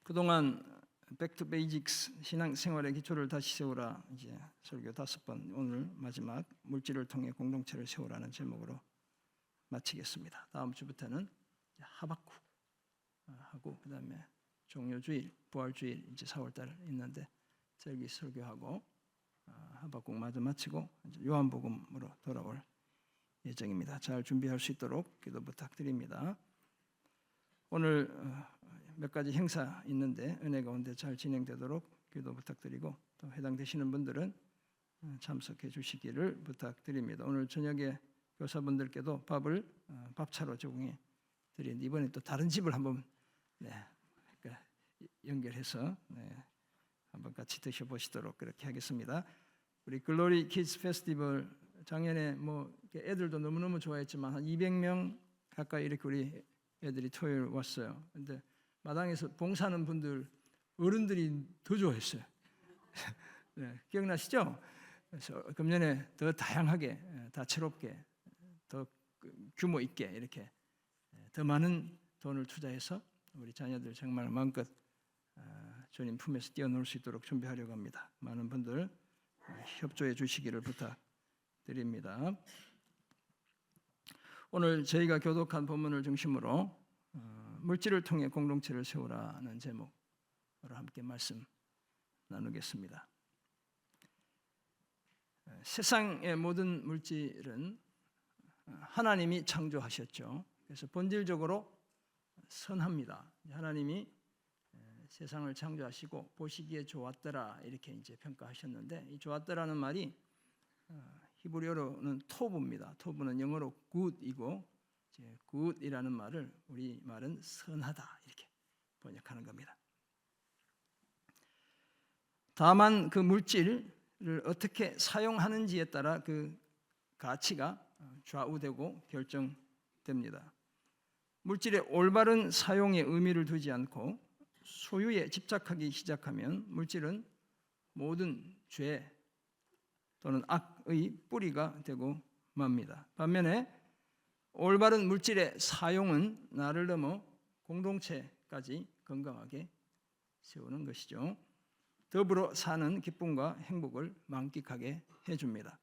그동안 백투 베이직스 신앙생활의 기초를 다시 세우라 이제 설교 5번, 오늘 마지막 물질을 통해 공동체를 세우라는 제목으로 마치겠습니다. 다음 주부터는 하박국 하고 그다음에 종료주일, 부활주일 이제 4월달 있는데 저기 설교하고 하박국 마저 마치고 이제 요한복음으로 돌아올 예정입니다. 잘 준비할 수 있도록 기도 부탁드립니다. 오늘 몇 가지 행사 있는데 은혜 가운데 잘 진행되도록 기도 부탁드리고 또 해당되시는 분들은 참석해 주시기를 부탁드립니다. 오늘 저녁에 교사분들께도 밥차로 제공해 드린 이번에 또 다른 집을 한번 연결해서 한번 같이 드셔보시도록 그렇게 하겠습니다. 우리 글로리 키즈 페스티벌 작년에 애들도 너무너무 좋아했지만 한 200명 가까이 이렇게 우리 애들이 토요일 왔어요. 근데 마당에서 봉사하는 분들 어른들이 더 좋아했어요. 네, 기억나시죠? 그래서 금년에 더 다양하게, 다채롭게, 더 규모 있게 이렇게 더 많은 돈을 투자해서 우리 자녀들 정말 마음껏 주님 품에서 뛰어놀 수 있도록 준비하려고 합니다. 많은 분들 협조해 주시기를 부탁드립니다. 오늘 저희가 교독한 본문을 중심으로 물질을 통해 공동체를 세우라는 제목으로 함께 말씀 나누겠습니다. 세상의 모든 물질은 하나님이 창조하셨죠. 그래서 본질적으로 선합니다. 하나님이 세상을 창조하시고 보시기에 좋았더라 이렇게 이제 평가하셨는데 이 좋았더라는 말이 히브리어로는 토브입니다. 토브는 영어로 good이고 good이라는 말을 우리 말은 선하다 이렇게 번역하는 겁니다. 다만 그 물질을 어떻게 사용하는지에 따라 그 가치가 좌우되고 결정됩니다. 물질의 올바른 사용에 의미를 두지 않고 소유에 집착하기 시작하면 물질은 모든 죄 또는 악의 뿌리가 되고 맙니다. 반면에 올바른 물질의 사용은 나를 넘어 공동체까지 건강하게 세우는 것이죠. 더불어 사는 기쁨과 행복을 만끽하게 해줍니다.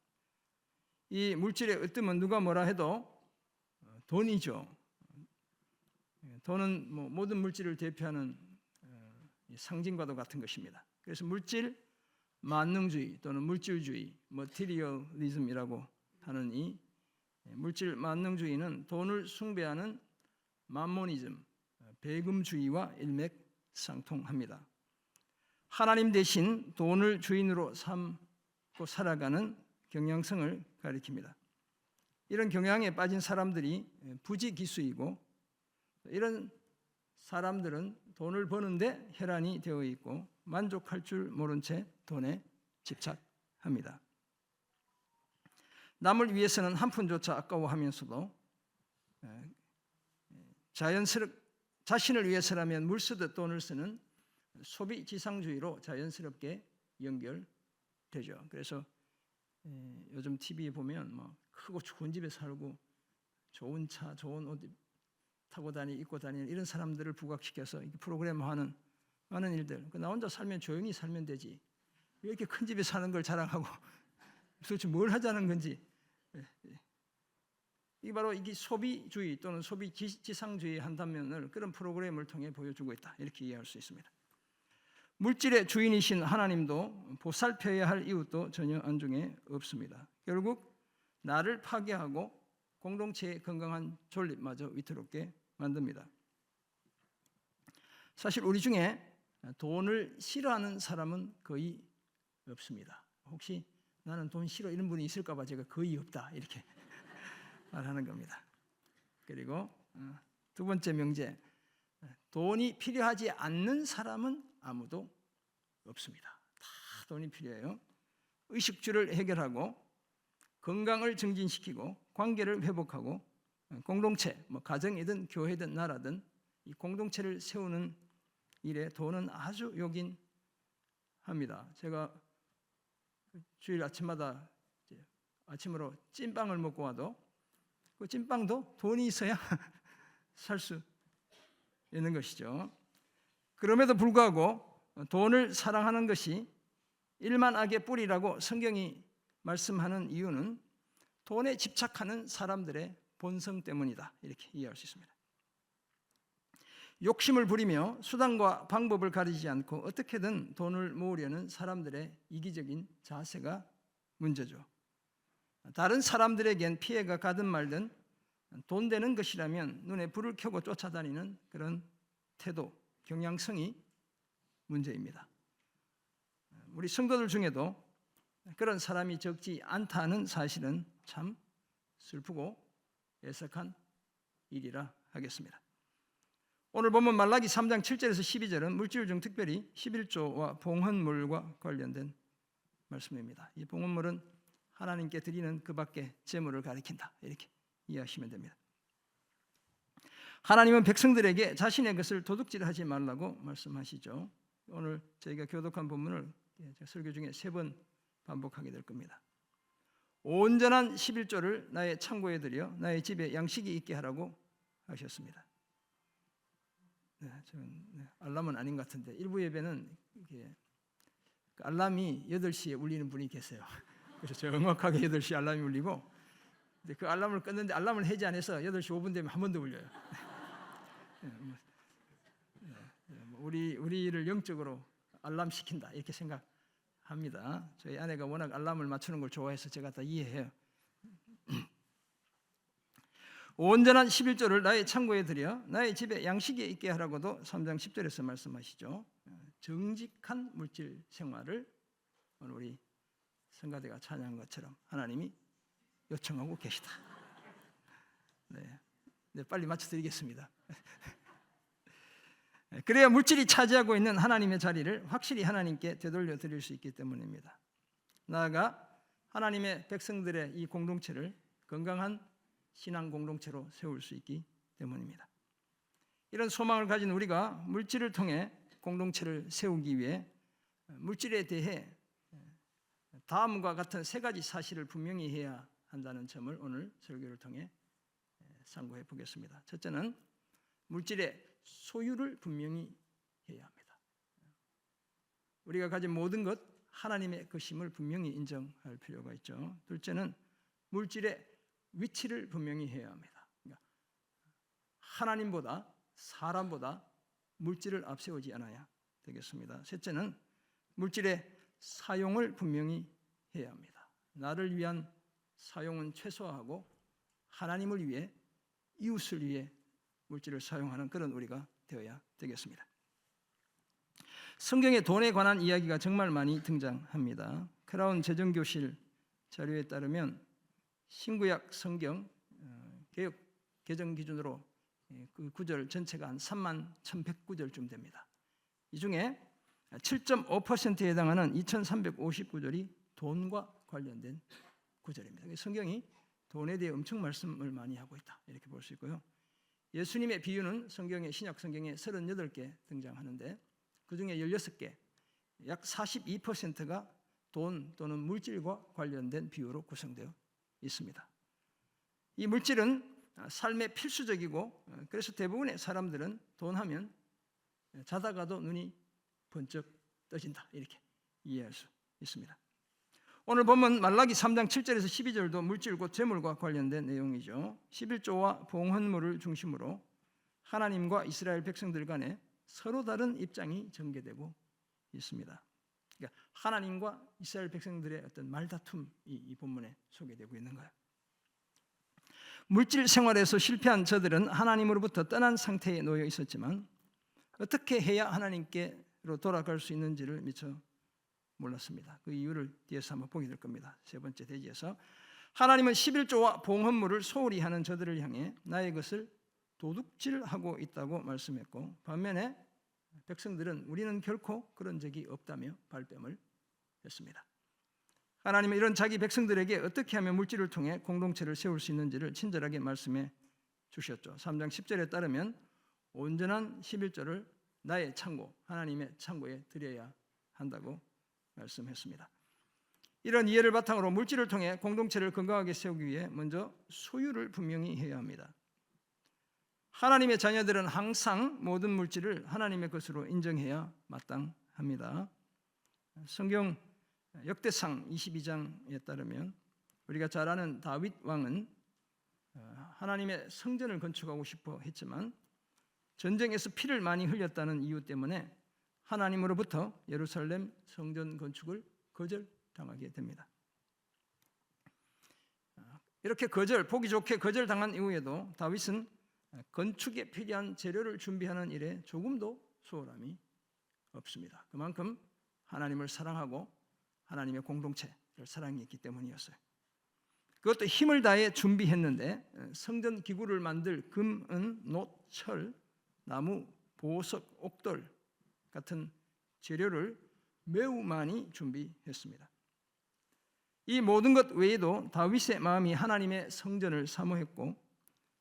이 물질의 으뜸은 누가 뭐라 해도 돈이죠. 돈은 모든 물질을 대표하는 상징과도 같은 것입니다. 그래서 물질 만능주의 또는 물질주의, 머티리얼리즘이라고 하는 이 물질 만능주의는 돈을 숭배하는 맘모니즘, 배금주의와 일맥상통합니다. 하나님 대신 돈을 주인으로 삼고 살아가는 경향성을 가리킵니다. 이런 경향에 빠진 사람들이 부지기수이고 이런 사람들은 돈을 버는데 혈안이 되어 있고 만족할 줄 모른 채 돈에 집착합니다. 남을 위해서는 한 푼조차 아까워하면서도 자신을 위해서라면 물 쓰듯 돈을 쓰는 소비지상주의로 자연스럽게 연결되죠. 그래서 요즘 TV에 보면 크고 좋은 집에 살고 좋은 차, 좋은 옷 타고 입고 다니는 이런 사람들을 부각시켜서 프로그램화하는 많은 일들. 나 혼자 살면 조용히 살면 되지. 왜 이렇게 큰 집에 사는 걸 자랑하고 도대체 뭘 하자는 건지. 이게 바로 소비주의 또는 소비지상주의 한 단면을 그런 프로그램을 통해 보여주고 있다. 이렇게 이해할 수 있습니다. 물질의 주인이신 하나님도 보살펴야 할 이웃도 전혀 안중에 없습니다. 결국 나를 파괴하고 공동체의 건강한 존립마저 위태롭게 만듭니다. 사실 우리 중에 돈을 싫어하는 사람은 거의 없습니다. 혹시 나는 돈 싫어 이런 분이 있을까 봐 제가 거의 없다 이렇게 말하는 겁니다. 그리고 두 번째 명제, 돈이 필요하지 않는 사람은 아무도 없습니다. 다 돈이 필요해요. 의식주를 해결하고 건강을 증진시키고 관계를 회복하고 공동체, 가정이든 교회든 나라든 이 공동체를 세우는 일에 돈은 아주 요긴합니다. 제가 주일 아침마다 아침으로 찐빵을 먹고 와도 그 찐빵도 돈이 있어야 살 수 있는 것이죠. 그럼에도 불구하고 돈을 사랑하는 것이 일만 악의 뿌리라고 성경이 말씀하는 이유는 돈에 집착하는 사람들의 본성 때문이다. 이렇게 이해할 수 있습니다. 욕심을 부리며 수단과 방법을 가리지 않고 어떻게든 돈을 모으려는 사람들의 이기적인 자세가 문제죠. 다른 사람들에겐 피해가 가든 말든 돈 되는 것이라면 눈에 불을 켜고 쫓아다니는 그런 태도, 경향성이 문제입니다. 우리 성도들 중에도 그런 사람이 적지 않다는 사실은 참 슬프고 애석한 일이라 하겠습니다. 오늘 본문 말라기 3장 7절에서 12절은 물질 중 특별히 11조와 봉헌물과 관련된 말씀입니다. 이 봉헌물은 하나님께 드리는 그 밖의 재물을 가리킨다. 이렇게 이해하시면 됩니다. 하나님은 백성들에게 자신의 것을 도둑질하지 말라고 말씀하시죠. 오늘 저희가 교독한 본문을 설교 중에 3번 반복하게 될 겁니다. 온전한 11조를 나의 창고에 들여 나의 집에 양식이 있게 하라고 하셨습니다. 저는 알람은 아닌 것 같은데 일부 예배는 알람이 8시에 울리는 분이 계세요. 그래서 정확하게 8시에 알람이 울리고, 근데 그 알람을 껐는데 알람을 해지 안 해서 8시 5분 되면 한 번 더 울려요. 우리를 영적으로 알람 시킨다 이렇게 생각합니다. 저희 아내가 워낙 알람을 맞추는 걸 좋아해서 제가 다 이해해요. 온전한 11조를 나의 창고에 들여 나의 집에 양식이 있게 하라고도 3장 10절에서 말씀하시죠. 정직한 물질 생활을 오늘 우리 성가대가 찬양한 것처럼 하나님이 요청하고 계시다. 네, 빨리 맞춰드리겠습니다. 그래야 물질이 차지하고 있는 하나님의 자리를 확실히 하나님께 되돌려 드릴 수 있기 때문입니다. 나아가 하나님의 백성들의 이 공동체를 건강한 신앙 공동체로 세울 수 있기 때문입니다. 이런 소망을 가진 우리가 물질을 통해 공동체를 세우기 위해 물질에 대해 다음과 같은 3가지 사실을 분명히 해야 한다는 점을 오늘 설교를 통해 상고해 보겠습니다. 첫째는 물질의 소유를 분명히 해야 합니다. 우리가 가진 모든 것 하나님의 것임을 분명히 인정할 필요가 있죠. 둘째는 물질의 위치를 분명히 해야 합니다. 그러니까 하나님보다 사람보다 물질을 앞세우지 않아야 되겠습니다. 셋째는 물질의 사용을 분명히 해야 합니다. 나를 위한 사용은 최소화하고 하나님을 위해, 이웃을 위해 물질을 사용하는 그런 우리가 되어야 되겠습니다. 성경에 돈에 관한 이야기가 정말 많이 등장합니다. 크라운 재정교실 자료에 따르면 신구약 성경 개역 개정 기준으로 그 구절 전체가 한 31,100구절쯤 됩니다. 이 중에 7.5%에 해당하는 2,350구절이 돈과 관련된 구절입니다. 성경이 돈에 대해 엄청 말씀을 많이 하고 있다 이렇게 볼 수 있고요. 예수님의 비유는 성경의 신약 성경에 38개 등장하는데 그 중에 16개, 약 42%가 돈 또는 물질과 관련된 비유로 구성되어 있습니다. 이 물질은 삶의 필수적이고 그래서 대부분의 사람들은 돈 하면 자다가도 눈이 번쩍 떠진다 이렇게 이해할 수 있습니다. 오늘 보면 말라기 3장 7절에서 12절도 물질 곧 재물과 관련된 내용이죠. 11조와 봉헌물을 중심으로 하나님과 이스라엘 백성들 간에 서로 다른 입장이 전개되고 있습니다. 그러니까 하나님과 이스라엘 백성들의 어떤 말다툼이 이 본문에 소개되고 있는 거예요. 물질 생활에서 실패한 저들은 하나님으로부터 떠난 상태에 놓여 있었지만 어떻게 해야 하나님께로 돌아갈 수 있는지를 미처 몰랐습니다. 그 이유를 뒤에서 한번 보게 될 겁니다. 3번째 대지에서 하나님은 11조와 봉헌물을 소홀히 하는 저들을 향해 나의 것을 도둑질하고 있다고 말씀했고, 반면에 백성들은 우리는 결코 그런 적이 없다며 발뺌을 했습니다. 하나님은 이런 자기 백성들에게 어떻게 하면 물질을 통해 공동체를 세울 수 있는지를 친절하게 말씀해 주셨죠. 3장 10절에 따르면 온전한 11조를 나의 창고, 하나님의 창고에 드려야 한다고 말씀했습니다. 이런 이해를 바탕으로 물질을 통해 공동체를 건강하게 세우기 위해 먼저 소유를 분명히 해야 합니다. 하나님의 자녀들은 항상 모든 물질을 하나님의 것으로 인정해야 마땅합니다. 성경 역대상 22장에 따르면 우리가 잘 아는 다윗 왕은 하나님의 성전을 건축하고 싶어 했지만 전쟁에서 피를 많이 흘렸다는 이유 때문에 하나님으로부터 예루살렘 성전 건축을 거절당하게 됩니다. 이렇게 보기 좋게 거절당한 이후에도 다윗은 건축에 필요한 재료를 준비하는 일에 조금도 소홀함이 없습니다. 그만큼 하나님을 사랑하고 하나님의 공동체를 사랑했기 때문이었어요. 그것도 힘을 다해 준비했는데 성전 기구를 만들 금, 은, 놋, 철, 나무, 보석, 옥돌 같은 재료를 매우 많이 준비했습니다. 이 모든 것 외에도 다윗의 마음이 하나님의 성전을 사모했고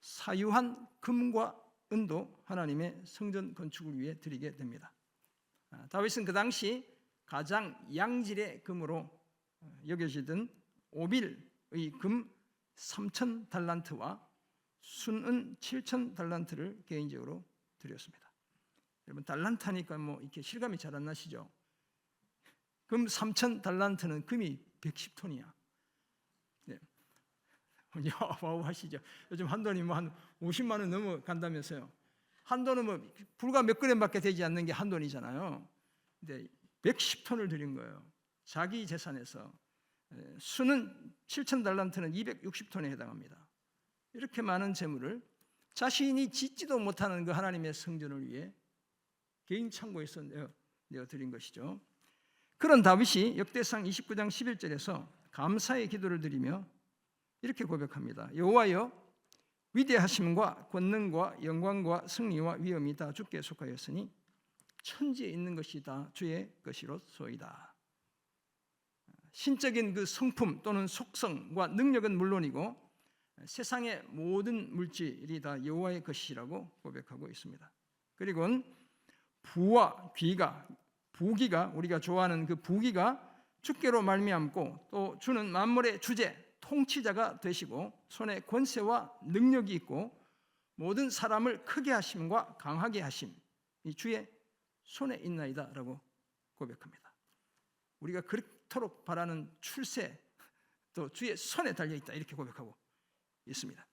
사유한 금과 은도 하나님의 성전 건축을 위해 드리게 됩니다. 다윗은 그 당시 가장 양질의 금으로 여겨지던 오빌의 금 3,000달란트와 순은 7,000달란트를 개인적으로 드렸습니다. 여러분 달란트 하니까 뭐 이렇게 실감이 잘 안 나시죠? 금 3,000달란트는 금이 110톤이야. 네. 와우 하시죠? 요즘 한 돈이 뭐 한 50만 원 넘어간다면서요. 한 돈은 뭐 불과 몇 그램밖에 되지 않는 게 한 돈이잖아요. 근데 110톤을 드린 거예요. 자기 재산에서. 수는 7,000달란트는 260톤에 해당합니다. 이렇게 많은 재물을 자신이 짓지도 못하는 그 하나님의 성전을 위해 개인 창고에서 내어 드린 것이죠. 그런 다윗이 역대상 29장 11절에서 감사의 기도를 드리며 이렇게 고백합니다. 여호와여, 위대하심과 권능과 영광과 승리와 위엄이 다 주께 속하였으니 천지에 있는 것이 다 주의 것이로소이다. 신적인 그 성품 또는 속성과 능력은 물론이고 세상의 모든 물질이 다 여호와의 것이라고 고백하고 있습니다. 그리고 부와 부귀가 우리가 좋아하는 그 부귀가 주께로 말미암고 또 주는 만물의 주제 통치자가 되시고 손에 권세와 능력이 있고 모든 사람을 크게 하심과 강하게 하심 이 주의 손에 있나이다라고 고백합니다. 우리가 그토록 바라는 출세 또 주의 손에 달려 있다 이렇게 고백하고 있습니다.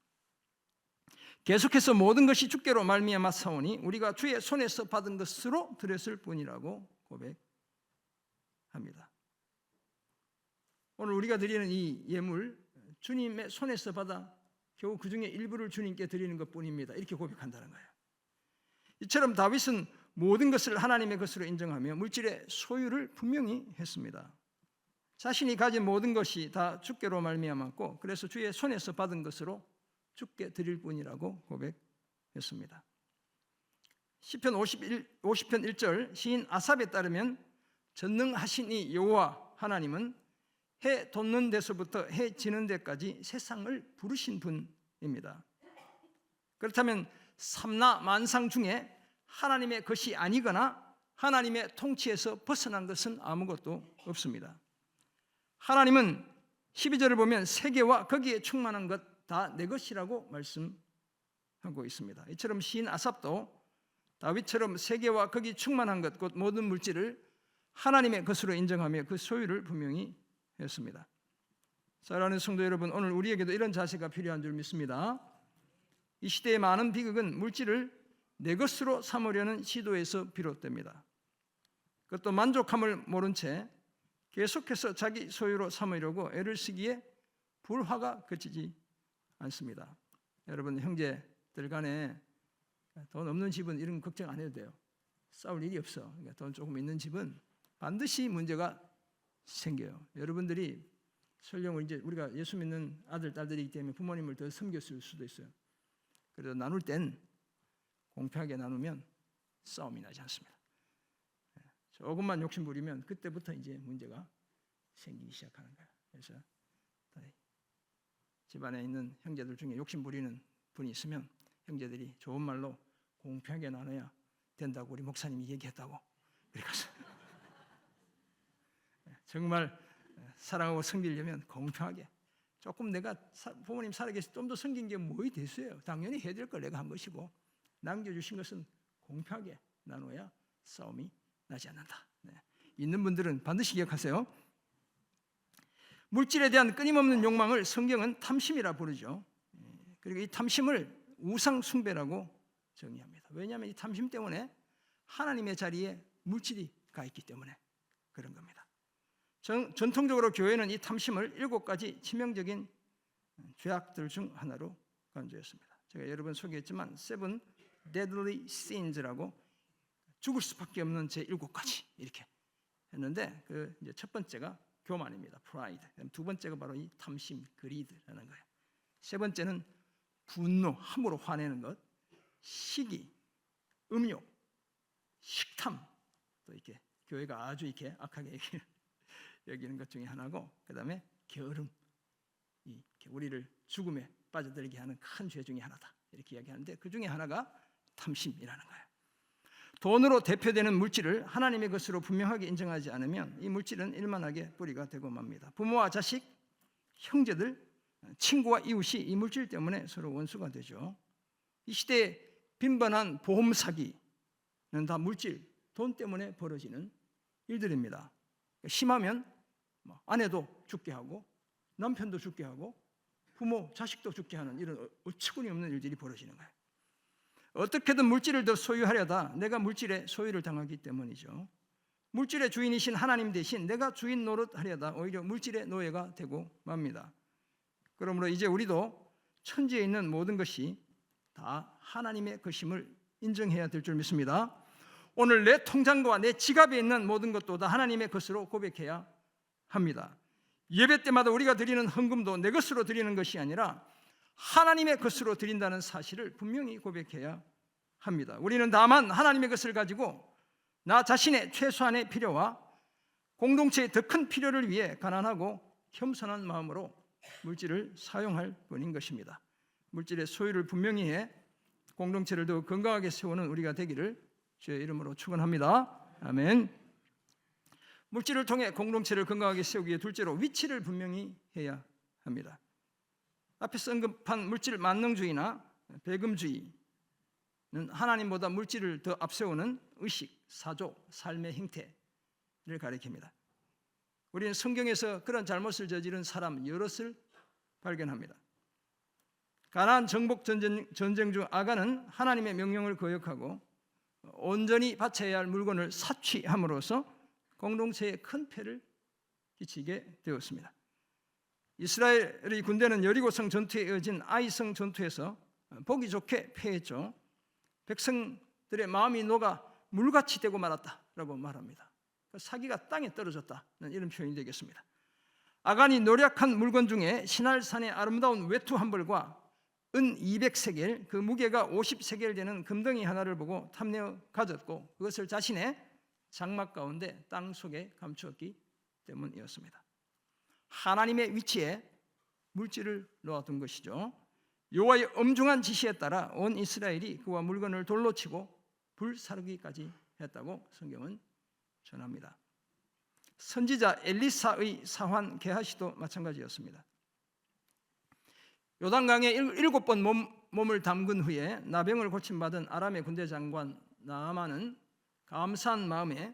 계속해서 모든 것이 주께로 말미암아 사오니 우리가 주의 손에서 받은 것으로 드렸을 뿐이라고 고백합니다. 오늘 우리가 드리는 이 예물 주님의 손에서 받아 겨우 그 중에 일부를 주님께 드리는 것뿐입니다. 이렇게 고백한다는 거예요. 이처럼 다윗은 모든 것을 하나님의 것으로 인정하며 물질의 소유를 분명히 했습니다. 자신이 가진 모든 것이 다 주께로 말미암았고 그래서 주의 손에서 받은 것으로 주께 드릴 뿐이라고 고백했습니다. 시편 50편 1절 시인 아삽에 따르면 전능하신 이 여호와 하나님은 해 돋는 데서부터 해 지는 데까지 세상을 부르신 분입니다. 그렇다면 삼라 만상 중에 하나님의 것이 아니거나 하나님의 통치에서 벗어난 것은 아무것도 없습니다. 하나님은 12절을 보면 세계와 거기에 충만한 것 다 내 것이라고 말씀하고 있습니다. 이처럼 시인 아삽도 다윗처럼 세계와 거기 충만한 것 곧 모든 물질을 하나님의 것으로 인정하며 그 소유를 분명히 했습니다. 사랑하는 성도 여러분, 오늘 우리에게도 이런 자세가 필요한 줄 믿습니다. 이 시대의 많은 비극은 물질을 내 것으로 삼으려는 시도에서 비롯됩니다. 그것도 만족함을 모른 채 계속해서 자기 소유로 삼으려고 애를 쓰기에 불화가 그치지 않습니다. 여러분 형제들 간에 돈 없는 집은 이런 걱정 안 해도 돼요. 싸울 일이 없어. 그러니까 돈 조금 있는 집은 반드시 문제가 생겨요. 여러분들이 설령 이제 우리가 예수 믿는 아들 딸들이기 때문에 부모님을 더 섬겼을 수도 있어요. 그래도 나눌 땐 공평하게 나누면 싸움이 나지 않습니다. 조금만 욕심 부리면 그때부터 이제 문제가 생기기 시작하는 거예요. 그래서 집안에 있는 형제들 중에 욕심 부리는 분이 있으면 형제들이 좋은 말로 공평하게 나눠야 된다고 우리 목사님이 얘기했다고 그래서 정말 사랑하고 섬기려면 공평하게 조금 내가 부모님 살아계실 좀 더 섬긴 게 뭐이 됐어요. 당연히 해야 될 걸 내가 한 것이고 남겨주신 것은 공평하게 나눠야 싸움이 나지 않는다. 있는 분들은 반드시 기억하세요. 물질에 대한 끊임없는 욕망을 성경은 탐심이라 부르죠. 그리고 이 탐심을 우상 숭배라고 정의합니다. 왜냐하면 이 탐심 때문에 하나님의 자리에 물질이 가 있기 때문에 그런 겁니다. 전통적으로 교회는 이 탐심을 7가지 치명적인 죄악들 중 하나로 간주했습니다. 제가 여러 번 소개했지만 Seven Deadly Sins라고 죽을 수밖에 없는 제 7가지 이렇게 했는데 그 이제 첫 번째가 교만입니다. Pride. 두 번째가 바로 이 탐심, Greed라는 거예요. 세 번째는 분노, 함부로 화내는 것, 시기, 음욕, 식탐. 또 이렇게 교회가 아주 이렇게 악하게 여기는 것 중에 하나고, 그다음에 게으름, 이렇게 우리를 죽음에 빠져들게 하는 큰 죄 중에 하나다. 이렇게 이야기하는데 그 중에 하나가 탐심이라는 거예요. 돈으로 대표되는 물질을 하나님의 것으로 분명하게 인정하지 않으면 이 물질은 일만하게 뿌리가 되고 맙니다. 부모와 자식, 형제들, 친구와 이웃이 이 물질 때문에 서로 원수가 되죠. 이 시대에 빈번한 보험 사기는 다 물질, 돈 때문에 벌어지는 일들입니다. 심하면 아내도 죽게 하고 남편도 죽게 하고 부모, 자식도 죽게 하는 이런 어처구니 없는 일들이 벌어지는 거예요. 어떻게든 물질을 더 소유하려다 내가 물질의 소유를 당하기 때문이죠. 물질의 주인이신 하나님 대신 내가 주인 노릇하려다 오히려 물질의 노예가 되고 맙니다. 그러므로 이제 우리도 천지에 있는 모든 것이 다 하나님의 것임을 인정해야 될 줄 믿습니다. 오늘 내 통장과 내 지갑에 있는 모든 것도 다 하나님의 것으로 고백해야 합니다. 예배 때마다 우리가 드리는 헌금도 내 것으로 드리는 것이 아니라 하나님의 것으로 드린다는 사실을 분명히 고백해야 합니다. 우리는 다만 하나님의 것을 가지고 나 자신의 최소한의 필요와 공동체의 더 큰 필요를 위해 가난하고 겸손한 마음으로 물질을 사용할 뿐인 것입니다. 물질의 소유를 분명히 해 공동체를 더 건강하게 세우는 우리가 되기를 주의 이름으로 축원합니다. 아멘. 물질을 통해 공동체를 건강하게 세우기 위해 둘째로 위치를 분명히 해야 합니다. 앞에서 언급한 물질 만능주의나 배금주의는 하나님보다 물질을 더 앞세우는 의식, 사조, 삶의 행태를 가리킵니다. 우리는 성경에서 그런 잘못을 저지른 사람 여럿을 발견합니다. 가나안 정복 전쟁 중 아간은 하나님의 명령을 거역하고 온전히 바쳐야 할 물건을 사취함으로써 공동체에 큰 폐를 끼치게 되었습니다. 이스라엘의 군대는 여리고성 전투에 이어진 아이성 전투에서 보기 좋게 패했죠. 백성들의 마음이 녹아 물같이 되고 말았다라고 말합니다. 사기가 땅에 떨어졌다는 이런 표현이 되겠습니다. 아간이 노력한 물건 중에 시날산의 아름다운 외투 한 벌과 은 200세겔, 그 무게가 50세겔 되는 금덩이 하나를 보고 탐내어 가졌고 그것을 자신의 장막 가운데 땅 속에 감추었기 때문이었습니다. 하나님의 위치에 물질을 놓아둔 것이죠. 여호와의 엄중한 지시에 따라 온 이스라엘이 그와 물건을 돌로 치고 불사르기까지 했다고 성경은 전합니다. 선지자 엘리사의 사환 게하시도 마찬가지였습니다. 요단강에 7번 몸을 담근 후에 나병을 고침받은 아람의 군대 장관 나아만은 감사한 마음에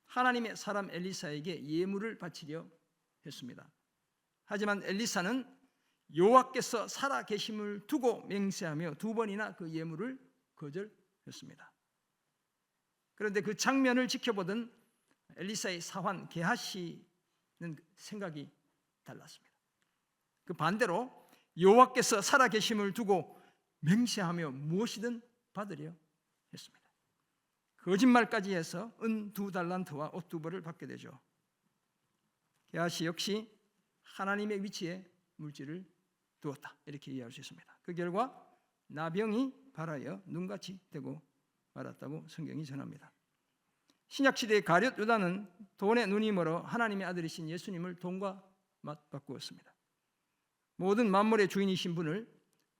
하나님의 사람 엘리사에게 예물을 바치려 했습니다. 하지만 엘리사는 여호와께서 살아 계심을 두고 맹세하며 2번이나 그 예물을 거절했습니다. 그런데 그 장면을 지켜보던 엘리사의 사환 게하시는 생각이 달랐습니다. 그 반대로 여호와께서 살아 계심을 두고 맹세하며 무엇이든 받으려 했습니다. 거짓말까지 해서 은 2달란트와 옷 2벌을 받게 되죠. 게하시 역시 하나님의 위치에 물질을 두었다, 이렇게 이해할 수 있습니다. 그 결과 나병이 발하여 눈같이 되고 말았다고 성경이 전합니다. 신약시대의 가룟 유다는 돈에 눈이 멀어 하나님의 아들이신 예수님을 돈과 맞바꾸었습니다. 모든 만물의 주인이신 분을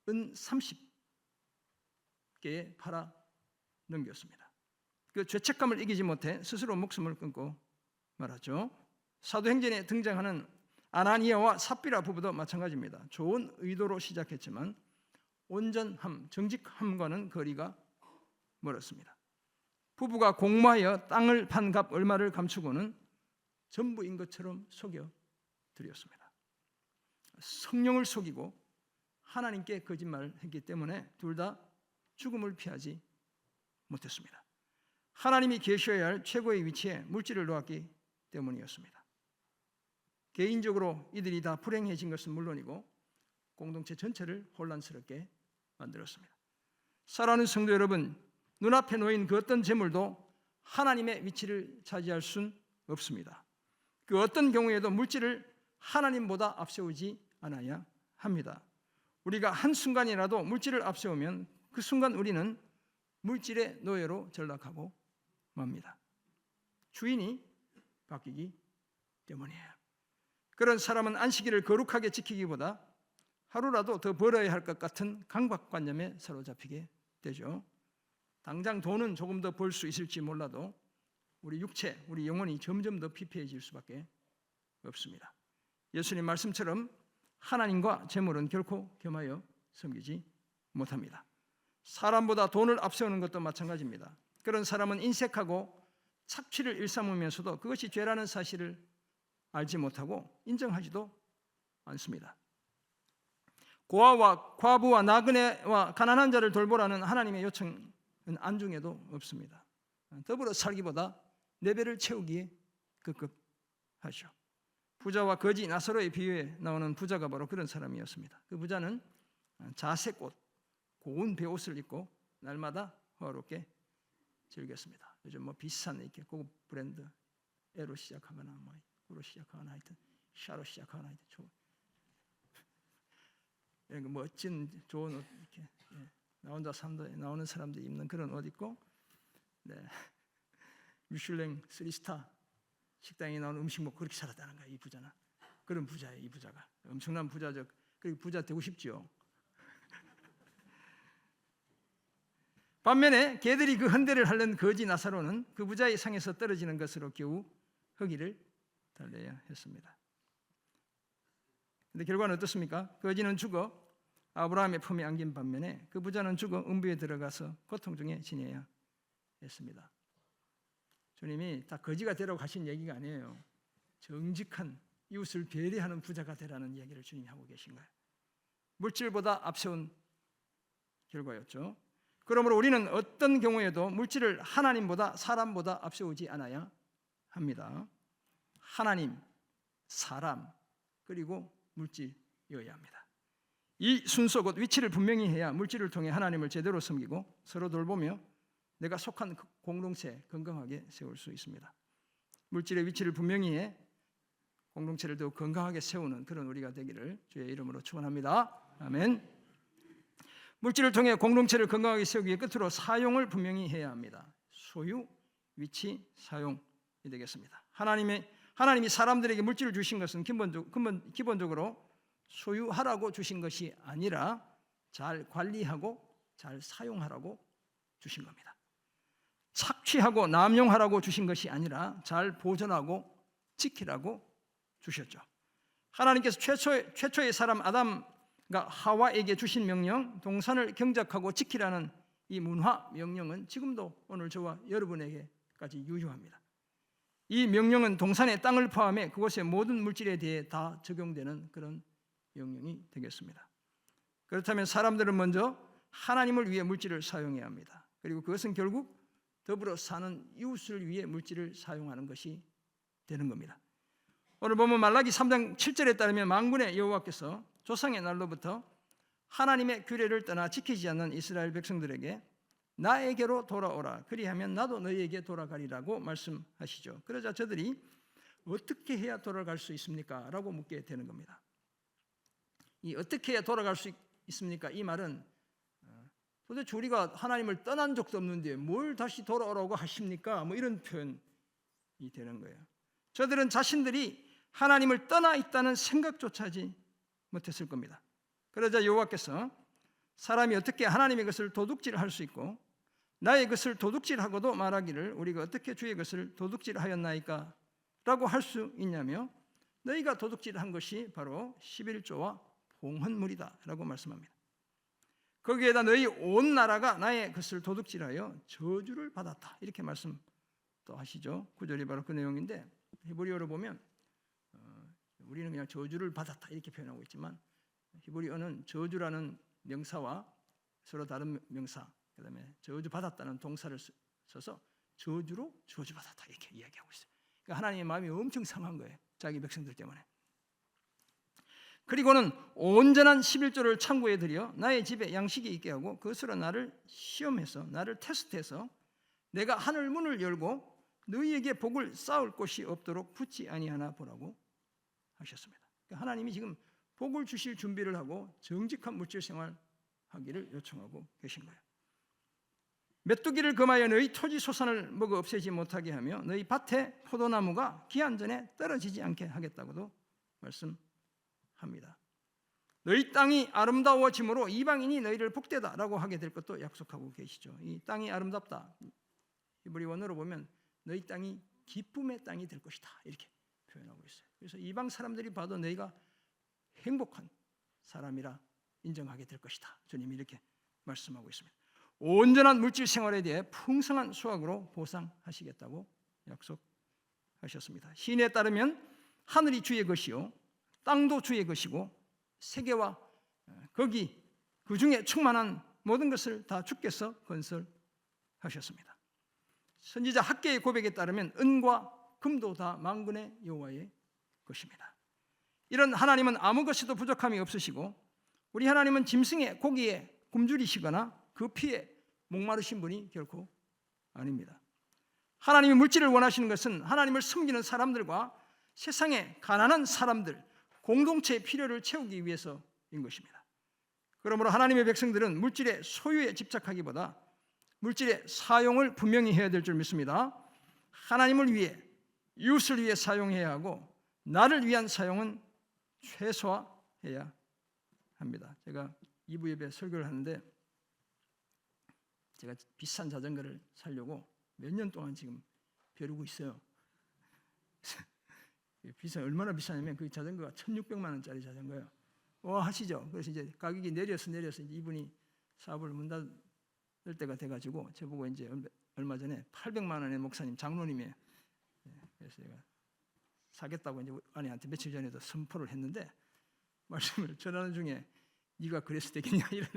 은 30개에 팔아 넘겼습니다. 그 죄책감을 이기지 못해 스스로 목숨을 끊고 말았죠. 사도행전에 등장하는 아나니아와 삽비라 부부도 마찬가지입니다. 좋은 의도로 시작했지만 온전함, 정직함과는 거리가 멀었습니다. 부부가 공모하여 땅을 판 값 얼마를 감추고는 전부인 것처럼 속여 드렸습니다. 성령을 속이고 하나님께 거짓말을 했기 때문에 둘 다 죽음을 피하지 못했습니다. 하나님이 계셔야 할 최고의 위치에 물질을 놓았기 때문이었습니다. 개인적으로 이들이 다 불행해진 것은 물론이고 공동체 전체를 혼란스럽게 만들었습니다. 사랑하는 성도 여러분, 눈앞에 놓인 그 어떤 재물도 하나님의 위치를 차지할 수는 없습니다. 그 어떤 경우에도 물질을 하나님보다 앞세우지 않아야 합니다. 우리가 한순간이라도 물질을 앞세우면 그 순간 우리는 물질의 노예로 전락하고 맙니다. 주인이 바뀌기 때문이에요. 그런 사람은 안식일을 거룩하게 지키기보다 하루라도 더 벌어야 할 것 같은 강박관념에 사로잡히게 되죠. 당장 돈은 조금 더 벌 수 있을지 몰라도 우리 육체, 우리 영혼이 점점 더 피폐해질 수밖에 없습니다. 예수님 말씀처럼 하나님과 재물은 결코 겸하여 섬기지 못합니다. 사람보다 돈을 앞세우는 것도 마찬가지입니다. 그런 사람은 인색하고 착취를 일삼으면서도 그것이 죄라는 사실을 알지 못하고 인정하지도 않습니다. 고아와 과부와 나그네와 가난한 자를 돌보라는 하나님의 요청은 안중에도 없습니다. 더불어 살기보다 네 배를 채우기에 급급하죠. 부자와 거지 나사로의 비유에 나오는 부자가 바로 그런 사람이었습니다. 그 부자는 자색 옷, 고운 베옷을 입고 날마다 호화롭게 즐겼습니다. 요즘 뭐 비싼 이렇게 고급 브랜드 A로 시작하거나 뭐 U로 시작하거나 하여튼 샤로 시작하거나 하여튼 이런 멋진 좋은 옷 이렇게 나 혼자 나오는 사람들이 입는 그런 옷 입고 미슐랭 3스타 식당에 나오는 음식 먹고 그렇게 살았다는 거야. 이 부자는 그런 부자예요. 이 부자가 엄청난 부자적. 그리고 부자 되고 싶죠. 반면에 개들이 그 헌대를 하려는 거지 나사로는 그 부자의 상에서 떨어지는 것으로 겨우 허기를 달래야 했습니다. 그런데 결과는 어떻습니까? 거지는 죽어 아브라함의 품에 안긴 반면에 그 부자는 죽어 음부에 들어가서 고통 중에 지내야 했습니다. 주님이 다 거지가 되라고 하신 얘기가 아니에요. 정직한 이웃을 배려하는 부자가 되라는 얘기를 주님이 하고 계신 거예요. 물질보다 앞세운 결과였죠. 그러므로 우리는 어떤 경우에도 물질을 하나님보다 사람보다 앞세우지 않아야 합니다. 하나님, 사람, 그리고 물질이어야 합니다. 이 순서 곧 위치를 분명히 해야 물질을 통해 하나님을 제대로 섬기고 서로 돌보며 내가 속한 공동체 건강하게 세울 수 있습니다. 물질의 위치를 분명히 해 공동체를 더욱 건강하게 세우는 그런 우리가 되기를 주의 이름으로 축원합니다. 아멘. 물질을 통해 공동체를 건강하게 세우기 위해 끝으로 사용을 분명히 해야 합니다. 소유, 위치, 사용이 되겠습니다. 하나님이 사람들에게 물질을 주신 것은 기본적으로 소유하라고 주신 것이 아니라 잘 관리하고 잘 사용하라고 주신 겁니다. 착취하고 남용하라고 주신 것이 아니라 잘 보존하고 지키라고 주셨죠. 하나님께서 최초의 사람 아담과 하와에게 주신 명령, 동산을 경작하고 지키라는 이 문화 명령은 지금도 오늘 저와 여러분에게까지 유효합니다. 이 명령은 동산의 땅을 포함해 그곳의 모든 물질에 대해 다 적용되는 그런 명령이 되겠습니다. 그렇다면 사람들은 먼저 하나님을 위해 물질을 사용해야 합니다. 그리고 그것은 결국 더불어 사는 이웃을 위해 물질을 사용하는 것이 되는 겁니다. 오늘 보면 말라기 3장 7절에 따르면 만군의 여호와께서 조상의 날로부터 하나님의 규례를 떠나 지키지 않는 이스라엘 백성들에게 나에게로 돌아오라 그리하면 나도 너희에게 돌아가리라고 말씀하시죠. 그러자 저들이 어떻게 해야 돌아갈 수 있습니까? 라고 묻게 되는 겁니다. 이 어떻게 해야 돌아갈 수 있습니까? 이 말은 도대체 우리가 하나님을 떠난 적도 없는데 뭘 다시 돌아오라고 하십니까? 뭐 이런 표현이 되는 거예요. 저들은 자신들이 하나님을 떠나 있다는 생각조차 하지 못했을 겁니다. 그러자 여호와께서 사람이 어떻게 하나님의 것을 도둑질할 수 있고 나의 것을 도둑질하고도 말하기를 우리가 어떻게 주의 것을 도둑질하였나이까? 라고 할 수 있냐며 너희가 도둑질한 것이 바로 11조와 봉헌물이다 라고 말씀합니다. 거기에다 너희 온 나라가 나의 것을 도둑질하여 저주를 받았다. 이렇게 말씀 또 하시죠. 9절이 바로 그 내용인데 히브리어로 보면 우리는 그냥 저주를 받았다 이렇게 표현하고 있지만 히브리어는 저주라는 명사와 서로 다른 명사, 그다음에 저주 받았다는 동사를 써서 저주로 저주받았다 이렇게 이야기하고 있어요. 그러니까 하나님의 마음이 엄청 상한 거예요. 자기 백성들 때문에. 그리고는 온전한 11조를 창고에 들여 나의 집에 양식이 있게 하고 그것으로 나를 시험해서 나를 테스트해서 내가 하늘 문을 열고 너희에게 복을 쌓을 곳이 없도록 붙지 아니하나 보라고 하셨습니다. 그러니까 하나님이 지금 복을 주실 준비를 하고 정직한 물질 생활하기를 요청하고 계신 거예요. 메뚜기를 금하여 너희 토지 소산을 먹어 없애지 못하게 하며 너희 밭에 포도나무가 기한 전에 떨어지지 않게 하겠다고도 말씀합니다. 너희 땅이 아름다워짐으로 이방인이 너희를 복되다라고 하게 될 것도 약속하고 계시죠. 이 땅이 아름답다. 히브리 원어로 보면 너희 땅이 기쁨의 땅이 될 것이다 이렇게 표현하고 있어요. 그래서 이방 사람들이 봐도 너희가 행복한 사람이라 인정하게 될 것이다. 주님이 이렇게 말씀하고 있습니다. 온전한 물질 생활에 대해 풍성한 수확으로 보상하시겠다고 약속하셨습니다. 시인에 따르면 하늘이 주의 것이요 땅도 주의 것이고 세계와 거기 그 중에 충만한 모든 것을 다 주께서 건설하셨습니다. 선지자 학개의 고백에 따르면 은과 금도 다 만군의 여호와의 것입니다. 이런 하나님은 아무 것에도 부족함이 없으시고 우리 하나님은 짐승의 고기에 굶주리시거나 그 피에 목마르신 분이 결코 아닙니다. 하나님이 물질을 원하시는 것은 하나님을 섬기는 사람들과 세상의 가난한 사람들 공동체의 필요를 채우기 위해서인 것입니다. 그러므로 하나님의 백성들은 물질의 소유에 집착하기보다 물질의 사용을 분명히 해야 될 줄 믿습니다. 하나님을 위해 이웃을 위해 사용해야 하고 나를 위한 사용은 최소화해야 합니다. 제가 2부 예배 설교를 하는데 제가 비싼 자전거를 사려고 몇 년 동안 지금 벼르고 있어요. 얼마나 비싸냐면 그 자전거가 1,600만 원짜리 자전거예요. 와 하시죠. 그래서 이제 가격이 내려서 이제 이분이 사업을 문 닫을 때가 돼가지고 저보고 이제 얼마 전에 800만 원의 목사님 장로님이에요. 그래서 제가 사겠다고 이제 아내한테 며칠 전에도 선포를 했는데 말씀을 전하는 중에 네가 그래서 되겠냐 이런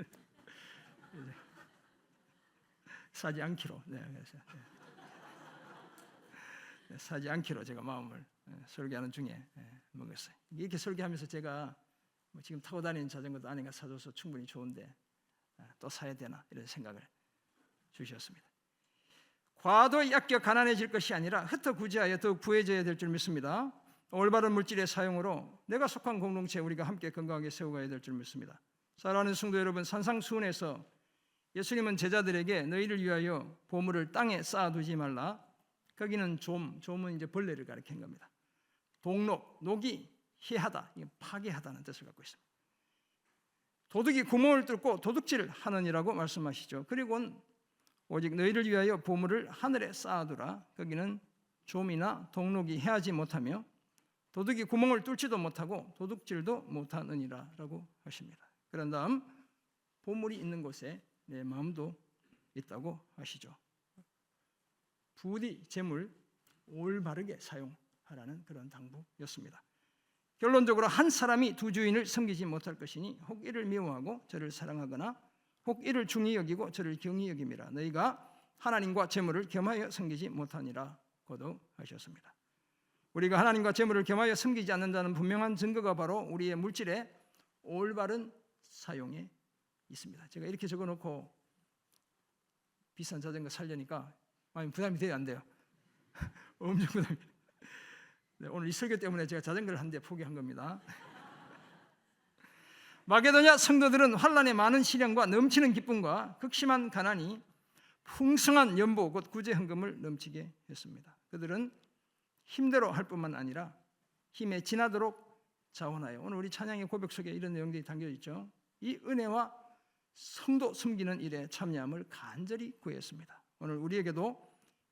사지 않기로 그래서 사지 않기로 제가 마음을 설교하는 중에 먹었어요. 이렇게 설교하면서 제가 지금 타고 다니는 자전거도 아내가 사줘서 충분히 좋은데 또 사야 되나 이런 생각을 주셨습니다. 과도히 아껴 가난해질 것이 아니라 흩어구지하여 더욱 부해져야 될 줄 믿습니다. 올바른 물질의 사용으로 내가 속한 공동체 우리가 함께 건강하게 세워가야 될 줄 믿습니다. 사랑하는 성도 여러분, 산상수훈에서 예수님은 제자들에게 너희를 위하여 보물을 땅에 쌓아두지 말라. 거기는 좀은 이제 벌레를 가리키는 겁니다. 동록, 녹이 해하다, 파괴하다는 뜻을 갖고 있습니다. 도둑이 구멍을 뚫고 도둑질을 하느니라고 말씀하시죠. 그리고는 오직 너희를 위하여 보물을 하늘에 쌓아두라. 거기는 좀이나 동록이 해하지 못하며 도둑이 구멍을 뚫지도 못하고 도둑질도 못하느니라라고 하십니다. 그런 다음 보물이 있는 곳에 내 마음도 있다고 하시죠. 부디 재물 올바르게 사용하라는 그런 당부였습니다. 결론적으로 한 사람이 두 주인을 섬기지 못할 것이니 혹 이를 미워하고 저를 사랑하거나 혹 이를 중히 여기고 저를 경히 여김이라. 너희가 하나님과 재물을 겸하여 섬기지 못하니라고도 하셨습니다. 우리가 하나님과 재물을 겸하여 섬기지 않는다는 분명한 증거가 바로 우리의 물질의 올바른 사용에 있습니다. 제가 이렇게 적어놓고 비싼 자전거 살려니까 많이 부담이 돼요, 안 돼요? 엄청 부담이. 네, 오늘 이 설교 때문에 제가 자전거를 한 대 포기한 겁니다. 마게도냐 성도들은 환난의 많은 시련과 넘치는 기쁨과 극심한 가난이 풍성한 연보 곧 구제 헌금을 넘치게 했습니다. 그들은 힘대로 할 뿐만 아니라 힘에 지나도록 자원하여, 오늘 우리 찬양의 고백 속에 이런 내용들이 담겨 있죠. 이 은혜와 성도 섬기는 일에 참여함을 간절히 구했습니다. 오늘 우리에게도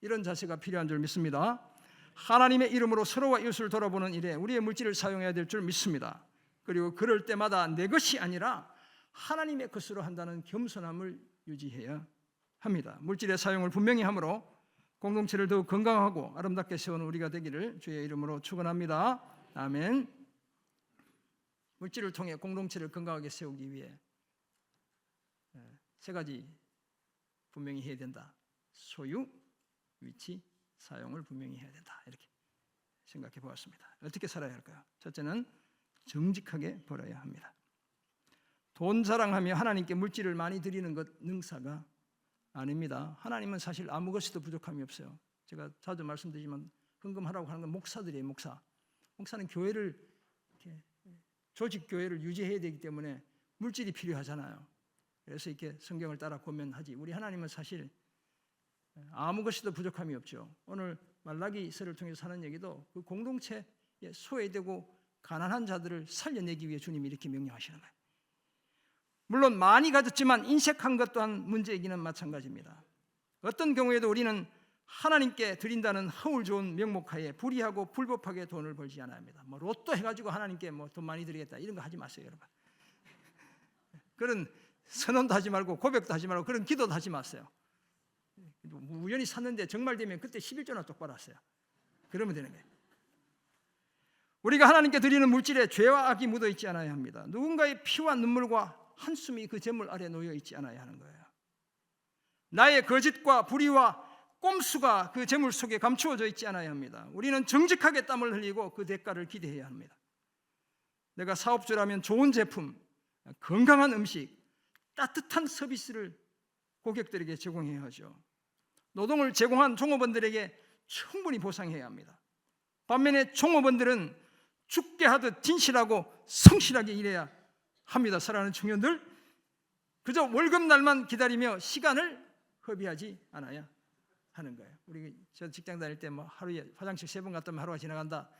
이런 자세가 필요한 줄 믿습니다. 하나님의 이름으로 서로와 이웃을 돌아보는 일에 우리의 물질을 사용해야 될 줄 믿습니다. 그리고 그럴 때마다 내 것이 아니라 하나님의 것으로 한다는 겸손함을 유지해야 합니다. 물질의 사용을 분명히 함으로 공동체를 더욱 건강하고 아름답게 세우는 우리가 되기를 주의 이름으로 축원합니다. 아멘. 물질을 통해 공동체를 건강하게 세우기 위해 세 가지 분명히 해야 된다. 소유, 위치, 사용을 분명히 해야 된다. 이렇게 생각해 보았습니다. 어떻게 살아야 할까요? 첫째는 정직하게 벌어야 합니다. 돈 자랑하며 하나님께 물질을 많이 드리는 것 능사가 아닙니다. 하나님은 사실 아무 것에도 부족함이 없어요. 제가 자주 말씀드리지만 헌금하라고 하는 건 목사들이에요. 목사는 교회를 조직 교회를 유지해야 되기 때문에 물질이 필요하잖아요. 그래서 이렇게 성경을 따라 고면하지. 우리 하나님은 사실 아무 것에도 부족함이 없죠. 오늘 말라기서를 통해서 하는 얘기도 그 공동체에 소외되고 가난한 자들을 살려내기 위해 주님이 이렇게 명령하시는 거예요. 물론 많이 가졌지만 인색한 것 또한 문제이기는 마찬가지입니다. 어떤 경우에도 우리는 하나님께 드린다는 허울 좋은 명목하에 불의하고 불법하게 돈을 벌지 않아야 합니다. 뭐 로또 해가지고 하나님께 뭐 돈 많이 드리겠다 이런 거 하지 마세요, 여러분. 그런 선언도 하지 말고 고백도 하지 말고 그런 기도도 하지 마세요. 우연히 샀는데 정말 되면 그때 11조나 똑바로 하세요. 그러면 되는 거예요. 우리가 하나님께 드리는 물질에 죄와 악이 묻어 있지 않아야 합니다. 누군가의 피와 눈물과 한숨이 그 재물 아래 놓여 있지 않아야 하는 거예요. 나의 거짓과 불의와 꼼수가 그 재물 속에 감추어져 있지 않아야 합니다. 우리는 정직하게 땀을 흘리고 그 대가를 기대해야 합니다. 내가 사업주라면 좋은 제품, 건강한 음식, 따뜻한 서비스를 고객들에게 제공해야 하죠. 노동을 제공한 종업원들에게 충분히 보상해야 합니다. 반면에 종업원들은 죽게 하듯 진실하고 성실하게 일해야 합니다. 사랑하는 청년들, 그저 월급날만 기다리며 시간을 허비하지 않아야 하는 거예요. 우리 저 직장 다닐 때 뭐 하루에 화장실 3번 갔다 오면 하루가 지나간다.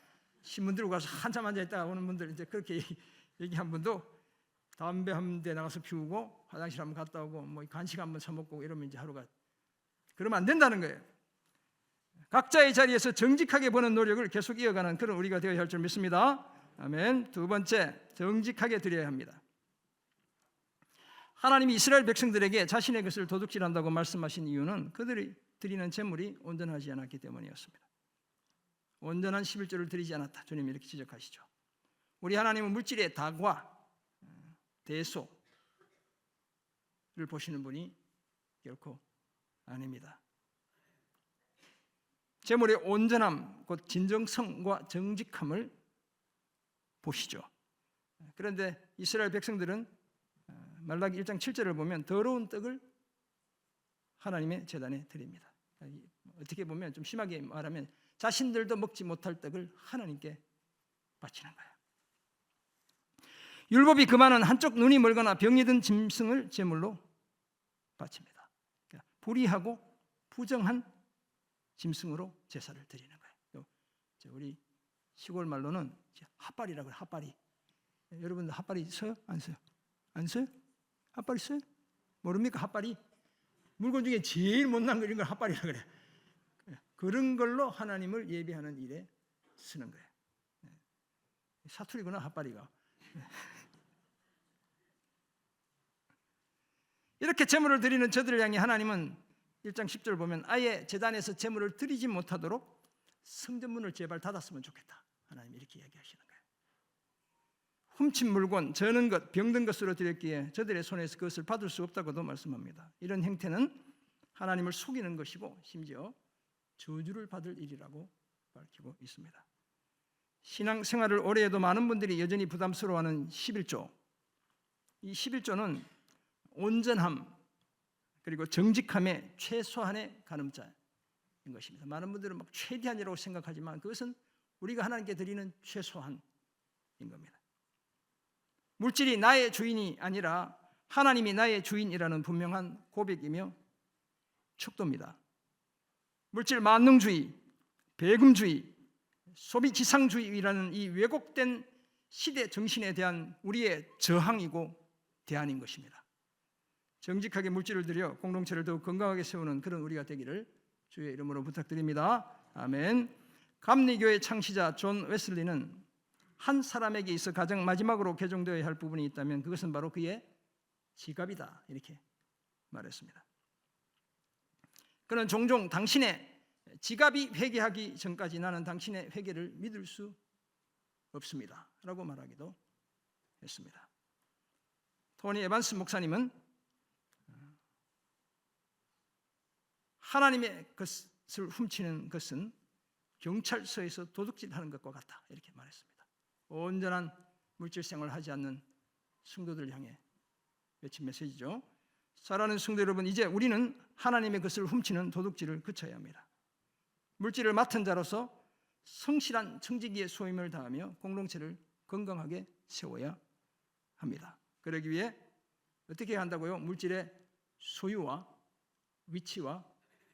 신문 들고 가서 한참 앉아 있다가 오는 분들 이제 그렇게 얘기한 분도 담배 한 대 나가서 피우고 화장실 한번 갔다 오고 뭐 간식 한번 사 먹고 이러면 이제 하루가 그러면 안 된다는 거예요. 각자의 자리에서 정직하게 버는 노력을 계속 이어가는 그런 우리가 되어야 할 줄 믿습니다. 아멘. 두 번째, 정직하게 드려야 합니다. 하나님이 이스라엘 백성들에게 자신의 것을 도둑질한다고 말씀하신 이유는 그들이 드리는 재물이 온전하지 않았기 때문이었습니다. 온전한 11조를 드리지 않았다. 주님이 이렇게 지적하시죠. 우리 하나님은 물질의 다과, 대소를 보시는 분이 결코 아닙니다. 재물의 온전함, 곧 진정성과 정직함을 보시죠. 그런데 이스라엘 백성들은 말라기 1장 7절을 보면 더러운 떡을 하나님의 제단에 드립니다. 어떻게 보면 좀 심하게 말하면 자신들도 먹지 못할 떡을 하나님께 바치는 거예요. 율법이 금하는 한쪽 눈이 멀거나 병이 든 짐승을 제물로 바칩니다. 그러니까 불의하고 부정한 짐승으로 제사를 드리는 거예요. 우리 시골 말로는 핫발이라고 해요. 핫발이. 여러분들 핫발이 써요? 안 써요? 안 써요? 핫발이 써요? 모릅니까? 핫발이 물건 중에 제일 못난 거 이런 걸 핫발이라고 그래. 그런 걸로 하나님을 예배하는 일에 쓰는 거예요. 사투리구나 핫발이가. 이렇게 제물을 드리는 저들을 향해 하나님은 1장 10절 보면 아예 제단에서 제물을 드리지 못하도록 성전문을 제발 닫았으면 좋겠다. 하나님이 이렇게 이야기하시는 거예요. 훔친 물건, 저는 것, 병든 것으로 드렸기에 저들의 손에서 그것을 받을 수 없다고도 말씀합니다. 이런 행태는 하나님을 속이는 것이고 심지어 저주를 받을 일이라고 밝히고 있습니다. 신앙생활을 오래 해도 많은 분들이 여전히 부담스러워하는 11조. 이 11조는 온전함 그리고 정직함의 최소한의 가늠자인 것입니다. 많은 분들은 막 최대한이라고 생각하지만 그것은 우리가 하나님께 드리는 최소한인 겁니다. 물질이 나의 주인이 아니라 하나님이 나의 주인이라는 분명한 고백이며 척도입니다. 물질 만능주의, 배금주의, 소비지상주의라는 이 왜곡된 시대 정신에 대한 우리의 저항이고 대안인 것입니다. 정직하게 물질을 들여 공동체를 더욱 건강하게 세우는 그런 우리가 되기를 주의 이름으로 부탁드립니다. 아멘. 감리교의 창시자 존 웨슬리는 한 사람에게 있어 가장 마지막으로 개종되어야 할 부분이 있다면 그것은 바로 그의 지갑이다 이렇게 말했습니다. 그는 종종 당신의 지갑이 회개하기 전까지 나는 당신의 회개를 믿을 수 없습니다 라고 말하기도 했습니다. 토니 에반스 목사님은 하나님의 것을 훔치는 것은 경찰서에서 도둑질하는 것과 같다 이렇게 말했습니다. 온전한 물질생활을 하지 않는 성도들을 향해 외친 메시지죠. 사랑하는 성도 여러분, 이제 우리는 하나님의 것을 훔치는 도둑질을 그쳐야 합니다. 물질을 맡은 자로서 성실한 청지기의 소임을 다하며 공동체를 건강하게 세워야 합니다. 그러기 위해 어떻게 해야 한다고요? 물질의 소유와 위치와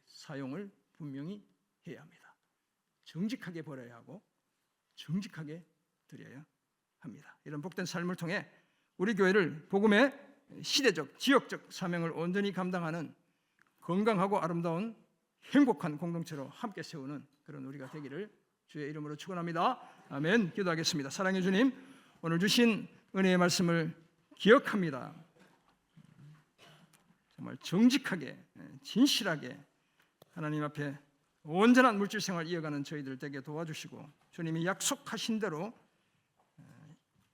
사용을 분명히 해야 합니다. 정직하게 벌어야 하고 정직하게 드려야 합니다. 이런 복된 삶을 통해 우리 교회를 복음의 시대적, 지역적 사명을 온전히 감당하는 건강하고 아름다운 행복한 공동체로 함께 세우는 그런 우리가 되기를 주의 이름으로 축원합니다. 아멘. 기도하겠습니다. 사랑해 주님, 오늘 주신 은혜의 말씀을 기억합니다. 정말 정직하게 진실하게 하나님 앞에 온전한 물질 생활 이어가는 저희들 되게 도와주시고 주님이 약속하신 대로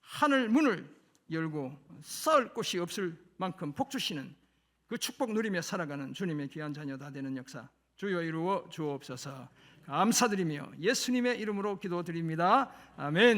하늘 문을 열고 쌓을 곳이 없을 만큼 복 주시는 그 축복 누리며 살아가는 주님의 귀한 자녀 다 되는 역사 주여 이루어 주옵소서. 감사드리며 예수님의 이름으로 기도드립니다. 아멘.